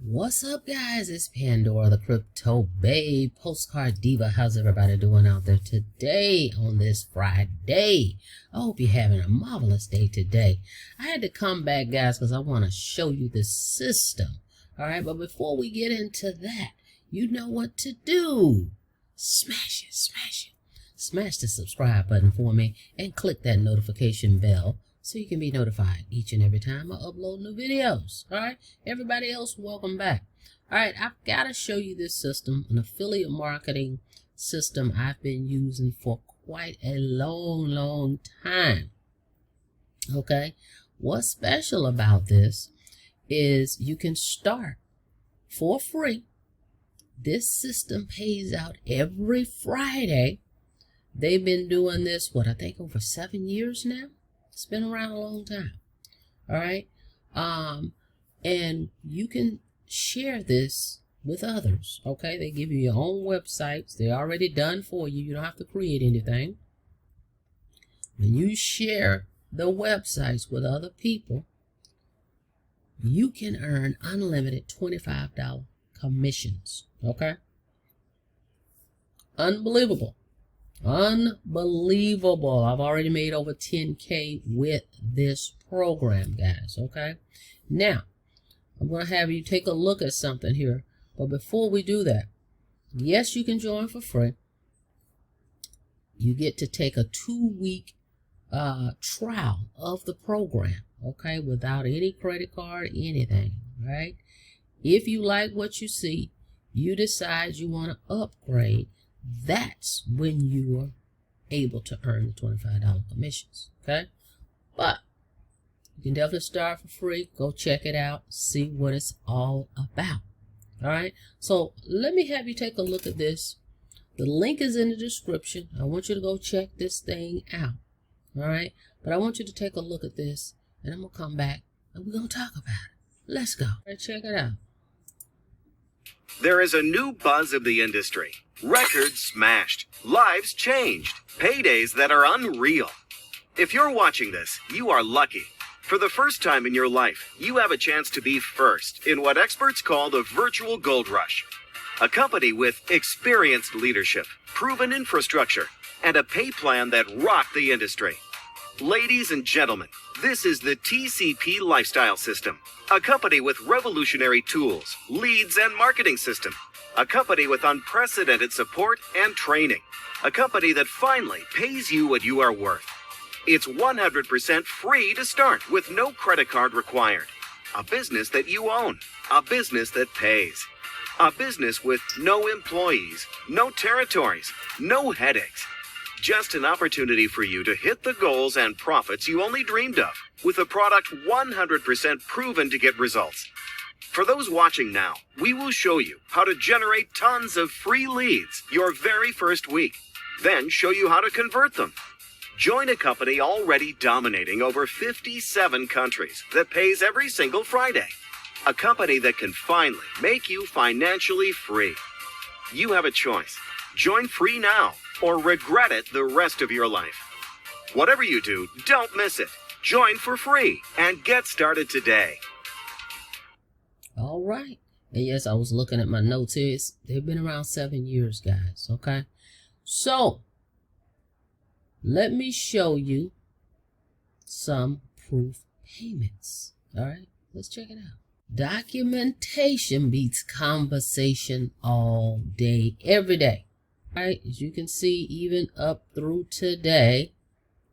What's up, guys? It's Pandora, the Crypto Babe, Postcard Diva. How's everybody doing out there today on this Friday? I hope you're having a marvelous day today. I had to come back, guys, because I want to show you the system. All right, but before we get into that, you know what to do. Smash it, smash it. Smash the subscribe button for me and click that notification bell, so you can be notified each and every time I upload new videos. All right, everybody else, welcome back. All right, I've got to show you this system, an affiliate marketing system I've been using for quite a long time. Okay, what's special about this is you can start for free. This system pays out every Friday. They've been doing this, I think over 7 years now. It's been around a long time. All right. And you can share this with others. Okay. They give you your own websites. They're already done for you. You don't have to create anything. When you share the websites with other people, you can earn unlimited $25 commissions. Okay. Unbelievable. Unbelievable. I've already made over 10K with this program, guys. Okay, now I'm going to have you take a look at something here, but before we do that, yes, you can join for free. You get to take a 2-week trial of the program, okay, without any credit card, anything, right? If you like what you see, you decide you want to upgrade, that's when you are able to earn the $25 commissions, okay? But you can definitely start for free. Go check it out. See what it's all about, all right? So let me have you take a look at this. The link is in the description. I want you to go check this thing out, all right? But I want you to take a look at this, and I'm going to come back, and we're going to talk about it. Let's go. All right, check it out. There is a new buzz of the industry. Records smashed, lives changed, paydays that are unreal. If you're watching this, you are lucky. For the first time in your life, you have a chance to be first in what experts call the virtual gold rush. A company with experienced leadership, proven infrastructure, and a pay plan that rocked the industry. Ladies and gentlemen, this is the TCP Lifestyle System, a company with revolutionary tools, leads, and marketing system. A company with unprecedented support and training. A company that finally pays you what you are worth. It's 100% free to start with no credit card required. A business that you own. A business that pays. A business with no employees, no territories, no headaches. Just an opportunity for you to hit the goals and profits you only dreamed of, with a product 100% proven to get results. For those watching now, we will show you how to generate tons of free leads your very first week, then show you how to convert them. Join a company already dominating over 57 countries that pays every single Friday. A company that can finally make you financially free. You have a choice. Join free now or regret it the rest of your life. Whatever you do, don't miss it. Join for free and get started today. All right. And yes, I was looking at my notes here. They've been around 7 years, guys. Okay. So let me show you some proof payments. All right. Let's check it out. Documentation beats conversation all day, every day. All right. As you can see, even up through today.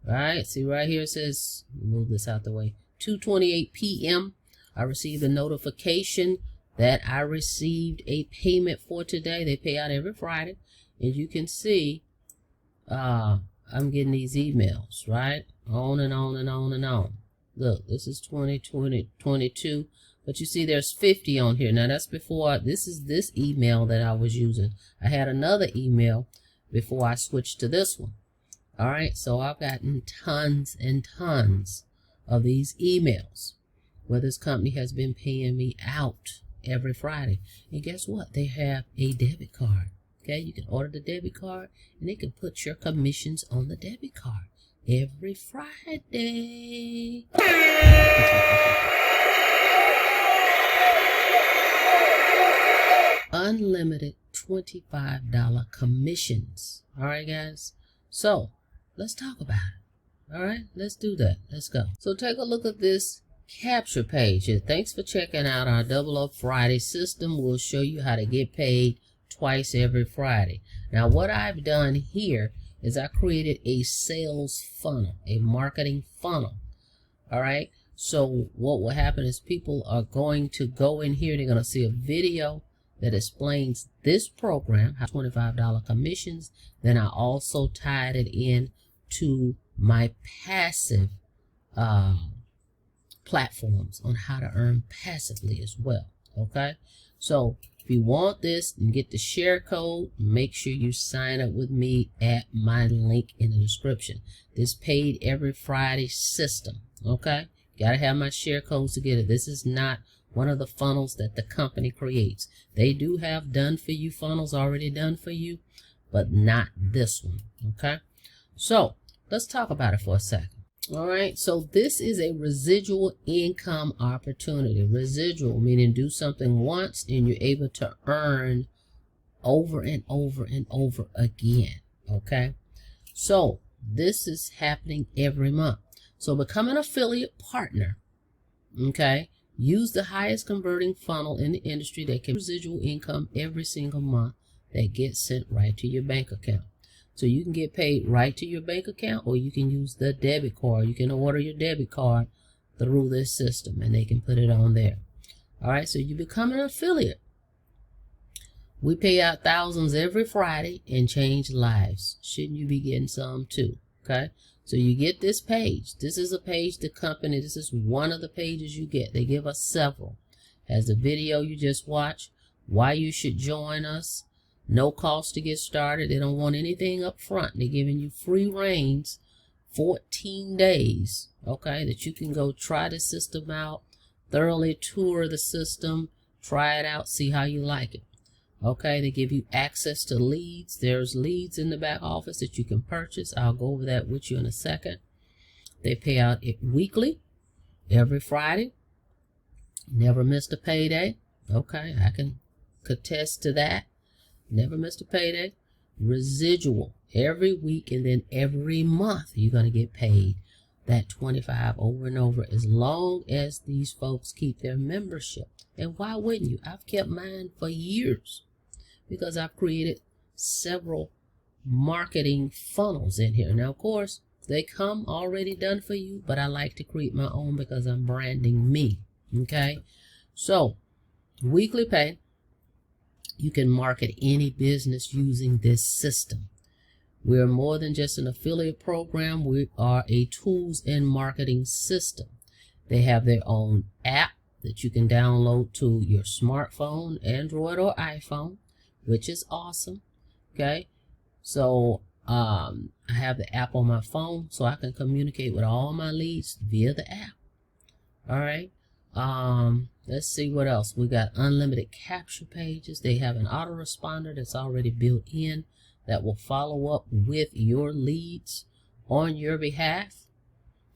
All right. See right here, it says, move this out the way, 2:28 p.m. I received a notification that I received a payment for today. They pay out every Friday. As you can see, I'm getting these emails, right? On and on and on and on. Look, this is 22. But you see there's 50 on here. Now that's before, this is this email that I was using. I had another email before I switched to this one. All right, so I've gotten tons and tons of these emails where this company has been paying me out every Friday. And guess what? They have a debit card. Okay, you can order the debit card and they can put your commissions on the debit card every Friday. unlimited $25 commissions. All right, guys. So let's talk about it. All right, let's do that. Let's go. So take a look at this capture page here. Thanks for checking out our Double Up Friday system. We'll show you how to get paid twice every Friday. Now, what I've done here is I created a sales funnel, a marketing funnel. All right. So what will happen is people are going to go in here. They're going to see a video that explains this program, how $25 commissions. Then I also tied it in to my passive platforms on how to earn passively as well. Okay. So if you want this and get the share code, make sure you sign up with me at my link in the description. This paid every Friday system. Okay. Gotta have my share codes to get it. This is not one of the funnels that the company creates. They do have done for you funnels already done for you, but not this one. Okay. So let's talk about it for a second. All right. So this is a residual income opportunity. Residual meaning do something once and you're able to earn over and over and over again. Okay. So this is happening every month. So become an affiliate partner, okay? Use the highest converting funnel in the industry that can residual income every single month that gets sent right to your bank account. So you can get paid right to your bank account, or you can use the debit card. You can order your debit card through this system and they can put it on there. All right, so you become an affiliate. We pay out thousands every Friday and change lives. Shouldn't you be getting some too? Okay. So you get this page. This is a page the company, this is one of the pages you get. They give us several. Has the video you just watched, why you should join us, no cost to get started. They don't want anything up front. They're giving you free reigns, 14 days, okay, that you can go try the system out, thoroughly tour the system, try it out, see how you like it. Okay, they give you access to leads. There's leads in the back office that you can purchase. I'll go over that with you in a second. They pay out it weekly, every Friday. Never missed a payday. Okay, I can attest to that. Never missed a payday. Residual every week, and then every month you're going to get paid that $25 over and over as long as these folks keep their membership. And why wouldn't you? I've kept mine for years, because I've created several marketing funnels in here. Now, of course, they come already done for you, but I like to create my own because I'm branding me. Okay. So weekly pay, you can market any business using this system. We're more than just an affiliate program. We are a tools and marketing system. They have their own app that you can download to your smartphone, Android or iPhone, which is awesome. Okay. So I have the app on my phone so I can communicate with all my leads via the app. All right. Let's see what else. We got unlimited capture pages. They have an autoresponder that's already built in that will follow up with your leads on your behalf.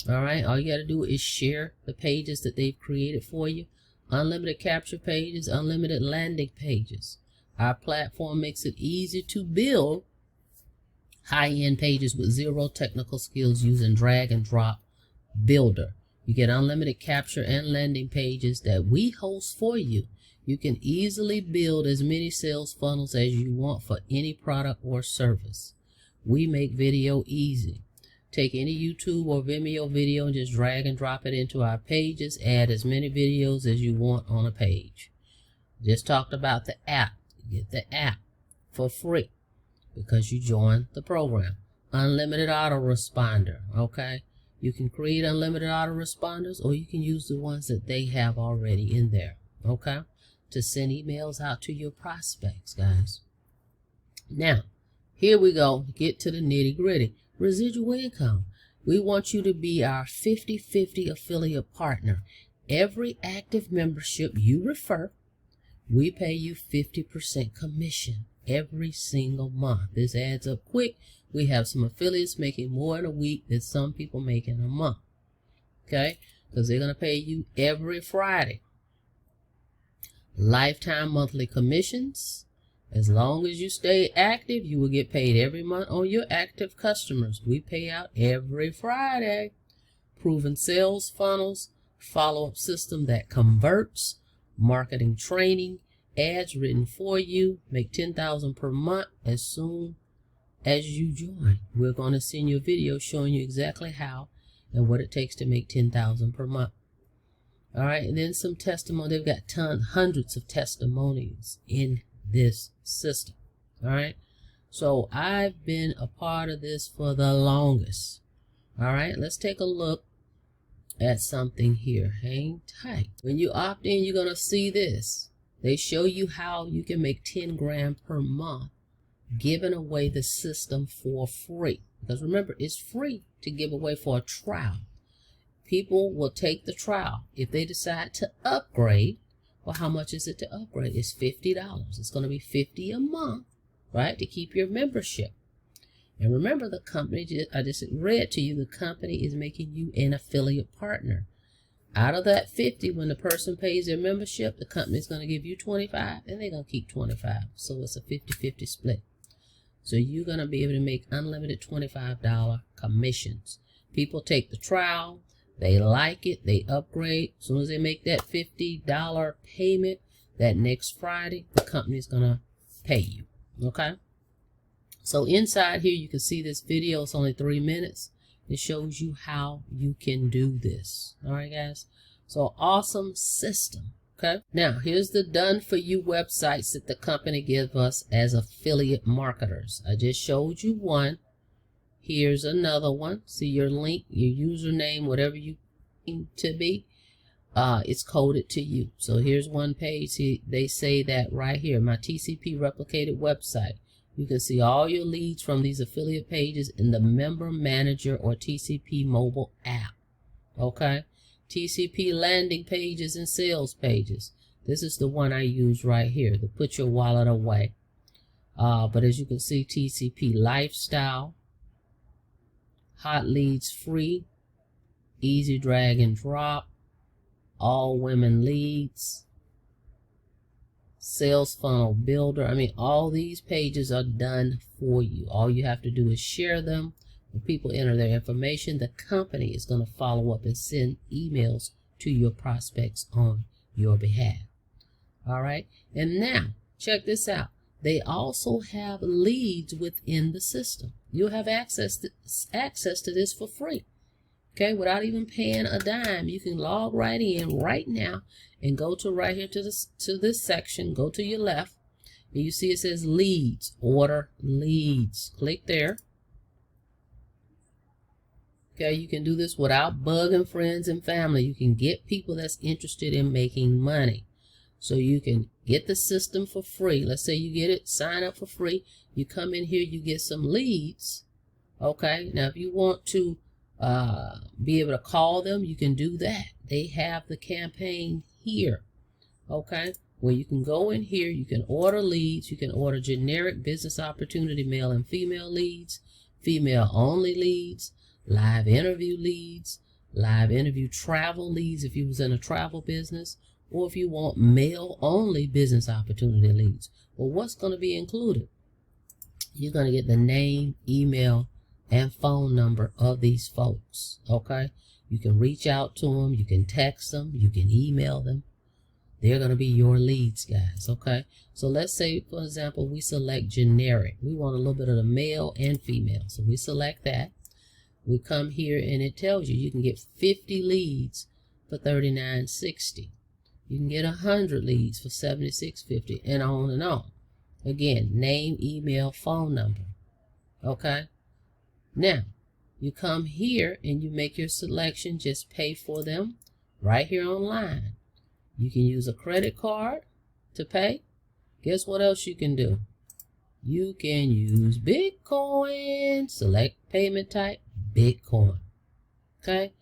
All right. All you got to do is share the pages that they've created for you. Unlimited capture pages, unlimited landing pages. Our platform makes it easy to build high-end pages with zero technical skills using drag and drop builder. You get unlimited capture and landing pages that we host for you. You can easily build as many sales funnels as you want for any product or service. We make video easy. Take any YouTube or Vimeo video and just drag and drop it into our pages. Add as many videos as you want on a page. Just talked about the app. You get the app for free because you join the program. Unlimited autoresponder. Okay. You can create unlimited autoresponders, or you can use the ones that they have already in there. Okay. To send emails out to your prospects, guys. Now, here we go. Get to the nitty gritty. Residual income. We want you to be our 50-50 affiliate partner. Every active membership you refer, we pay you 50% commission every single month. This adds up quick. We have some affiliates making more in a week than some people make in a month. Okay? Because they're going to pay you every Friday. lifetime monthly commissions. As long as you stay active, you will get paid every month on your active customers. We pay out every Friday. Proven sales funnels, follow-up system that converts, marketing training, ads written for you, make $10,000 per month as soon as you join. We're going to send you a video showing you exactly how and what it takes to make $10,000 per month. All right, and then some testimony. They've got hundreds of testimonials in this system. All right, so I've been a part of this for the longest. All right, let's take a look at something here. Hang tight. When you opt in, you're going to see this. They show you how you can make 10 grand per month giving away the system for free. Because remember, it's free to give away for a trial. People will take the trial. If they decide to upgrade, well, how much is it to upgrade? It's $50. It's going to be $50 a month, right, to keep your membership. And remember, the company, I just read to you, the company is making you an affiliate partner. Out of that 50, when the person pays their membership, the company is going to give you 25, and they're going to keep 25. So it's a 50-50 split. So you're going to be able to make unlimited $25 commissions. People take the trial. They like it. They upgrade. As soon as they make that $50 payment, that next Friday, the company is going to pay you. Okay? So inside here, you can see this video. It's only 3 minutes. It shows you how you can do this. All right, guys? So awesome system. Okay? Now, here's the done for you websites that the company gives us as affiliate marketers. I just showed you one. Here's another one. See your link, your username, whatever you need to be. It's coded to you. So here's one page. See, they say that right here, my TCP replicated website. You can see all your leads from these affiliate pages in the Member Manager or TCP mobile app. Okay? TCP landing pages and sales pages. This is the one I use right here, to put your wallet away. But as you can see, TCP Lifestyle, Hot Leads Free, Easy Drag and Drop, All Women Leads, Sales Funnel Builder. I mean, all these pages are done for you. All you have to do is share them. When people enter their information, the company is going to follow up and send emails to your prospects on your behalf. All right. And now, check this out. They also have leads within the system. You'll have access to this for free. Okay, without even paying a dime. You can log right in right now and go to right here to this section. Go to your left, and you see it says leads. Order leads. Click there. Okay, you can do this without bugging friends and family. You can get people that's interested in making money. So you can get the system for free. Let's say you get it, sign up for free. You come in here, you get some leads. Okay, now if you want to be able to call them, you can do that. They have the campaign here. Okay, where you can go in here, you can order leads. You can order generic business opportunity male and female leads, female only leads, live interview leads, live interview travel leads if you was in a travel business, or if you want male only business opportunity leads. Well, what's going to be included? You're going to get the name, email, and phone number of these folks. Okay, you can reach out to them, you can text them, you can email them. They're going to be your leads, guys. Okay, so let's say, for example, we select generic. We want a little bit of the male and female, so we select that. We come here and it tells you can get 50 leads for $39.60. You can get 100 leads for $76.50, and on and on. Again, name, email, phone number. Okay. Now, you come here and you make your selection. Just pay for them right here online. You can use a credit card to pay. Guess what else you can do? You can use Bitcoin. Select payment type, Bitcoin. Okay.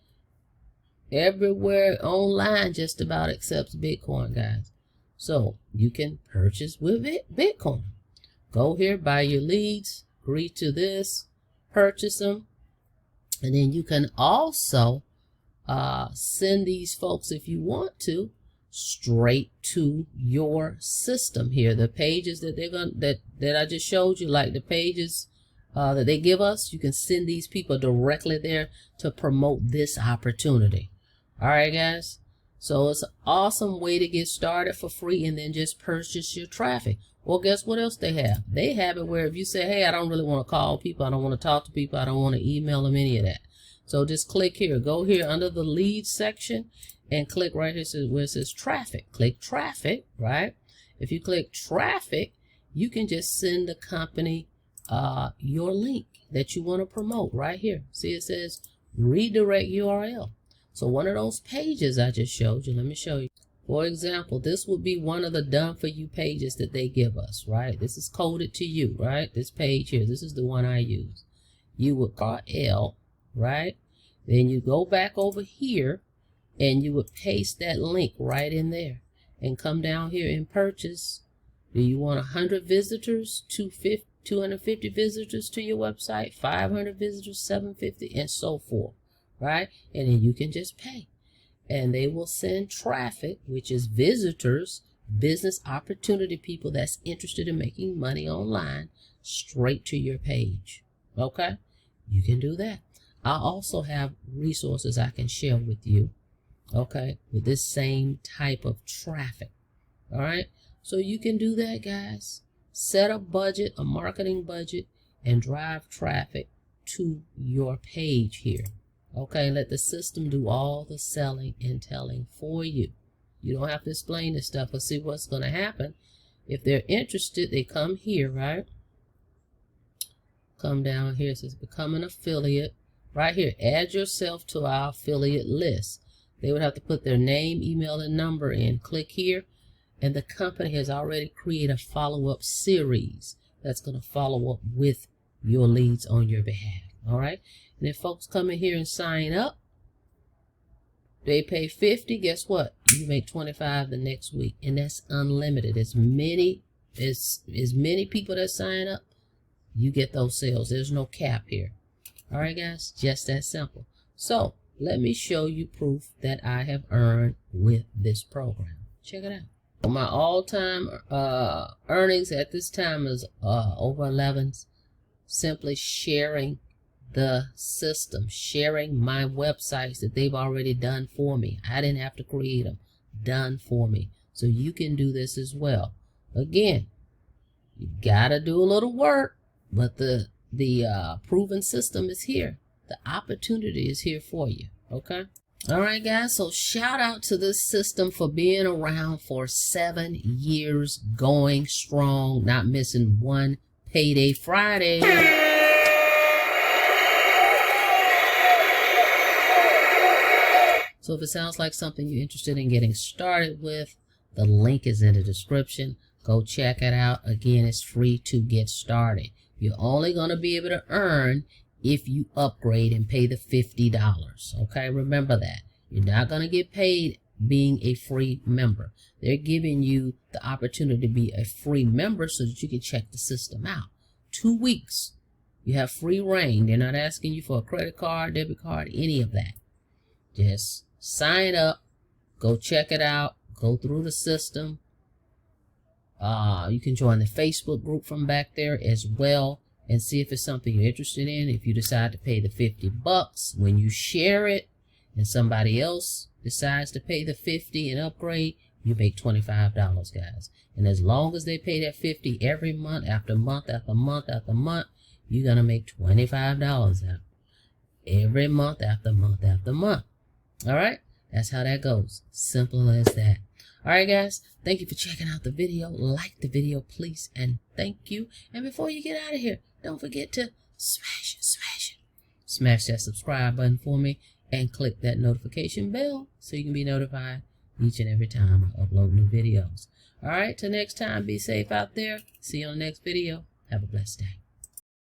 Everywhere online just about accepts Bitcoin, guys. So you can purchase with Bitcoin. Go here, buy your leads, agree to this, purchase them, and then you can also send these folks, if you want to, straight to your system here. The pages that they're going that I just showed you, like the pages that they give us, you can send these people directly there to promote this opportunity. All right, guys. So it's an awesome way to get started for free and then just purchase your traffic. Well, guess what else they have? They have it where if you say, hey, I don't really want to call people, I don't want to talk to people, I don't want to email them, any of that. So just click here, go here under the lead section and click right here where it says traffic. Click traffic, right? If you click traffic, you can just send the company your link that you want to promote right here. See, it says redirect URL. So one of those pages I just showed you, let me show you. For example, this would be one of the done for you pages that they give us, right? This is coded to you, right? This page here, this is the one I use. You would call L, right? Then you go back over here and you would paste that link right in there and come down here and purchase. Do you want 100 visitors, 250 visitors to your website, 500 visitors, 750, and so forth, right? And then you can just pay. And they will send traffic, which is visitors, business opportunity people that's interested in making money online, straight to your page. Okay? You can do that. I also have resources I can share with you, okay, with this same type of traffic. All right? So you can do that, guys. Set a budget, a marketing budget, and drive traffic to your page here. Okay, let the system do all the selling and telling for you. You don't have to explain this stuff, but see what's going to happen. If they're interested, they come here, right? Come down here, it says become an affiliate. Right here, add yourself to our affiliate list. They would have to put their name, email, and number in. Click here, and the company has already created a follow-up series that's going to follow up with your leads on your behalf. All right? And if folks come in here and sign up, they pay 50, guess what? You make 25 the next week, and that's unlimited. As many people that sign up, you get those sales. There's no cap here. All right, guys, just that simple. So let me show you proof that I have earned with this program. Check it out. My all-time earnings at this time is over 11. Simply sharing the system, sharing my websites that they've already done for me. I didn't have to create them, done for me. So you can do this as well. Again, you gotta do a little work, but the proven system is here. The opportunity is here for you. Okay. All right, guys. So shout out to this system for being around for 7 years, going strong, not missing one payday Friday. So if it sounds like something you're interested in getting started with, the link is in the description. Go check it out. Again, it's free to get started. You're only going to be able to earn if you upgrade and pay the $50. Okay, remember that. You're not going to get paid being a free member. They're giving you the opportunity to be a free member so that you can check the system out. 2 weeks. You have free reign. They're not asking you for a credit card, debit card, any of that. Just sign up, go check it out, go through the system. You can join the Facebook group from back there as well and see if it's something you're interested in. If you decide to pay the $50, when you share it and somebody else decides to pay the $50 and upgrade, you make $25, guys. And as long as they pay that $50 every month after month after month after month, you're going to make $25 out. Every month after month after month. All right, that's how that goes. Simple as that. All right, guys, thank you for checking out the video. Like the video, please, and thank you. And before you get out of here, don't forget to smash that subscribe button for me and click that notification bell so you can be notified each and every time I upload new videos. All right, till next time, be safe out there. See you on the next video. Have a blessed day.